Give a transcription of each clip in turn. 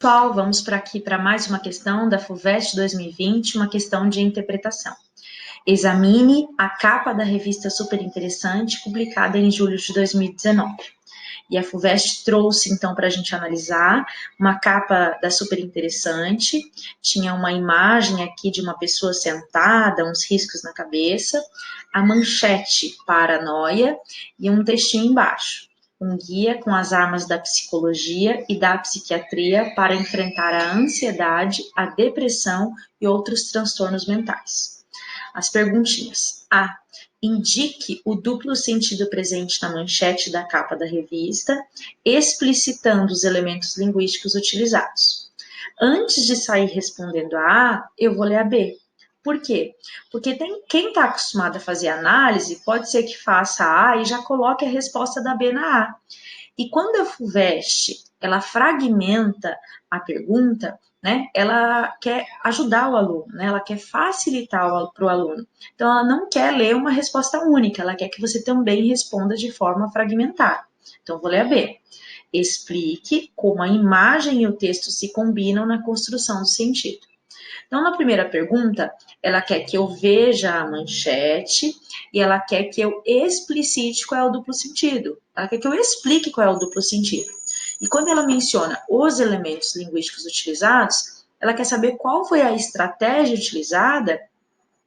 Pessoal, vamos para mais uma questão da FUVEST 2020, uma questão de interpretação. Examine a capa da revista Super Interessante, publicada em julho de 2019. E a FUVEST trouxe, então, para a gente analisar uma capa da Super Interessante, tinha uma imagem aqui de uma pessoa sentada, uns riscos na cabeça, a manchete paranoia e um textinho embaixo. Um guia com as armas da psicologia e da psiquiatria para enfrentar a ansiedade, a depressão e outros transtornos mentais. As perguntinhas. A. Indique o duplo sentido presente na manchete da capa da revista, explicitando os elementos linguísticos utilizados. Antes de sair respondendo a A, eu vou ler a B. Por quê? Porque quem está acostumado a fazer análise, pode ser que faça a A e já coloque a resposta da B na A. E quando a FUVEST, ela fragmenta a pergunta, né, ela quer ajudar o aluno, né, ela quer facilitar para o aluno. Então, ela não quer ler uma resposta única, ela quer que você também responda de forma fragmentada. Então, vou ler a B. Explique como a imagem e o texto se combinam na construção do sentido. Então, na primeira pergunta, ela quer que eu veja a manchete e ela quer que eu explicite qual é o duplo sentido. Ela quer que eu explique qual é o duplo sentido. E quando ela menciona os elementos linguísticos utilizados, ela quer saber qual foi a estratégia utilizada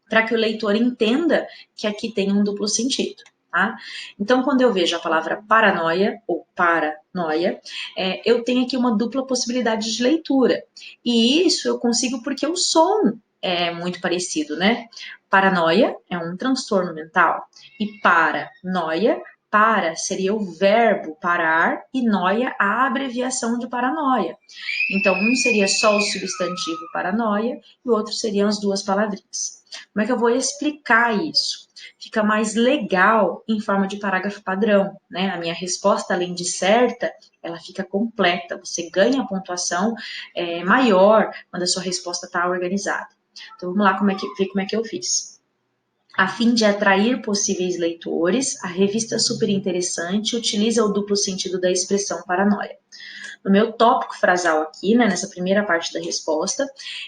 para que o leitor entenda que aqui tem um duplo sentido. Tá? Então, quando eu vejo a palavra paranoia ou paranoia, eu tenho aqui uma dupla possibilidade de leitura. E isso eu consigo porque o som é muito parecido, né? Paranoia é um transtorno mental e paranoia, para seria o verbo parar e noia a abreviação de paranoia. Então, um seria só o substantivo paranoia e o outro seriam as duas palavrinhas. Como é que eu vou explicar isso? Fica mais legal em forma de parágrafo padrão, né? A minha resposta, além de certa, ela fica completa. Você ganha a pontuação maior quando a sua resposta está organizada. Então, vamos lá ver como é que eu fiz. A fim de atrair possíveis leitores, a revista Super Interessante utiliza o duplo sentido da expressão paranoia. No meu tópico frasal aqui, né, nessa primeira parte da resposta,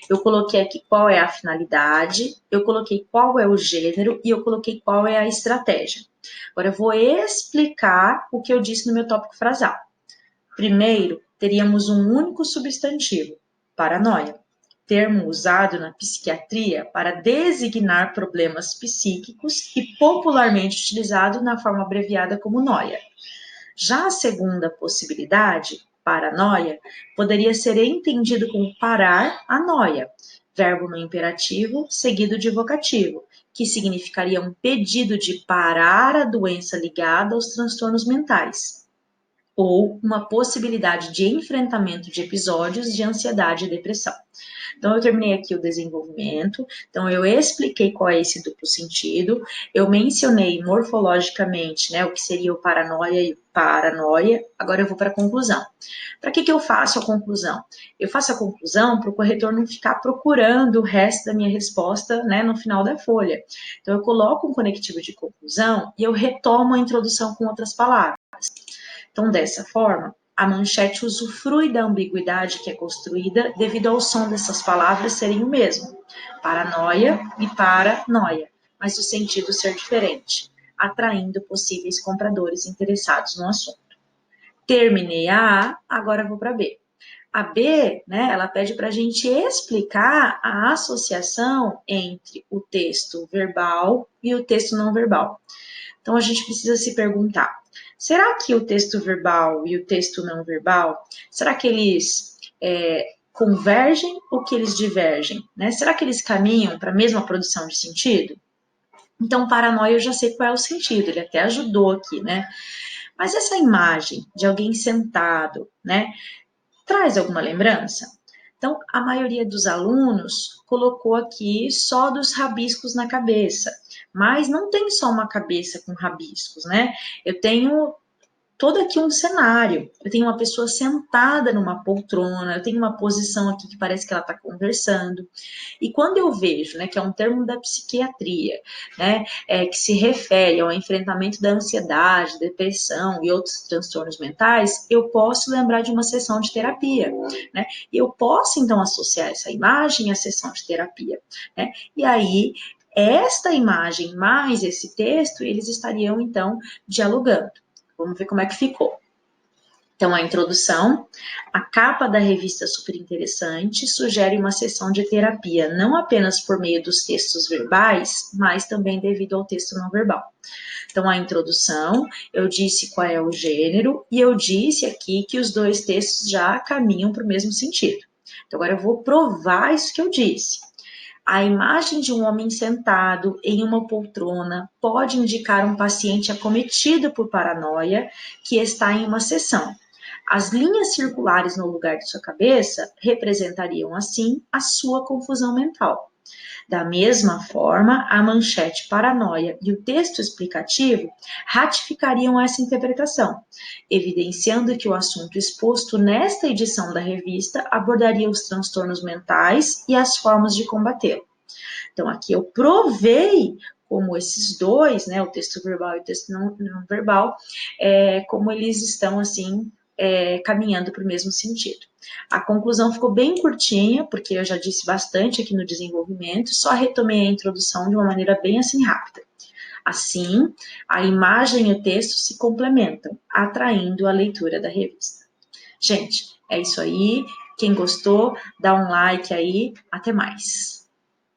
eu coloquei aqui qual é a finalidade, eu coloquei qual é o gênero e eu coloquei qual é a estratégia. Agora eu vou explicar o que eu disse no meu tópico frasal. Primeiro, teríamos um único substantivo, paranoia, termo usado na psiquiatria para designar problemas psíquicos e popularmente utilizado na forma abreviada como noia. Já a segunda possibilidade, paranoia, poderia ser entendido como parar a noia, verbo no imperativo seguido de vocativo, que significaria um pedido de parar a doença ligada aos transtornos mentais, ou uma possibilidade de enfrentamento de episódios de ansiedade e depressão. Então, eu terminei aqui o desenvolvimento, então eu expliquei qual é esse duplo sentido, eu mencionei morfologicamente, né, o que seria o paranoia e o paranoia, agora eu vou para a conclusão. Para que eu faço a conclusão? Eu faço a conclusão para o corretor não ficar procurando o resto da minha resposta, né, no final da folha. Então, eu coloco um conectivo de conclusão e eu retomo a introdução com outras palavras. Então, dessa forma, a manchete usufrui da ambiguidade que é construída devido ao som dessas palavras serem o mesmo, paranoia e paranoia, mas o sentido ser diferente, atraindo possíveis compradores interessados no assunto. Terminei a A, agora vou para B. A B, né, ela pede para a gente explicar a associação entre o texto verbal e o texto não verbal. Então, a gente precisa se perguntar, será que o texto verbal e o texto não verbal, será que eles convergem ou que eles divergem? Né? Será que eles caminham para a mesma produção de sentido? Então, paranoia eu já sei qual é o sentido, ele até ajudou aqui, né? Mas essa imagem de alguém sentado, né, traz alguma lembrança? Então, a maioria dos alunos colocou aqui só dos rabiscos na cabeça, mas não tem só uma cabeça com rabiscos, né? Eu tenho todo aqui um cenário. Eu tenho uma pessoa sentada numa poltrona, eu tenho uma posição aqui que parece que ela está conversando. E quando eu vejo, né, que é um termo da psiquiatria, né, que se refere ao enfrentamento da ansiedade, depressão e outros transtornos mentais, eu posso lembrar de uma sessão de terapia, né? Eu posso então associar essa imagem à sessão de terapia, né? E aí esta imagem mais esse texto, eles estariam então dialogando. Vamos ver como é que ficou. Então, a introdução, a capa da revista super interessante sugere uma sessão de terapia, não apenas por meio dos textos verbais, mas também devido ao texto não verbal. Então, a introdução, eu disse qual é o gênero, e eu disse aqui que os dois textos já caminham para o mesmo sentido. Então, agora eu vou provar isso que eu disse. A imagem de um homem sentado em uma poltrona pode indicar um paciente acometido por paranoia que está em uma sessão. As linhas circulares no lugar de sua cabeça representariam, assim, a sua confusão mental. Da mesma forma, a manchete paranoia e o texto explicativo ratificariam essa interpretação, evidenciando que o assunto exposto nesta edição da revista abordaria os transtornos mentais e as formas de combatê-lo. Então, aqui eu provei como esses dois, né, o texto verbal e o texto não verbal, como eles estão, assim, caminhando para o mesmo sentido. A conclusão ficou bem curtinha, porque eu já disse bastante aqui no desenvolvimento, só retomei a introdução de uma maneira bem assim rápida. Assim, a imagem e o texto se complementam, atraindo a leitura da revista. Gente, é isso aí. Quem gostou, dá um like aí. Até mais.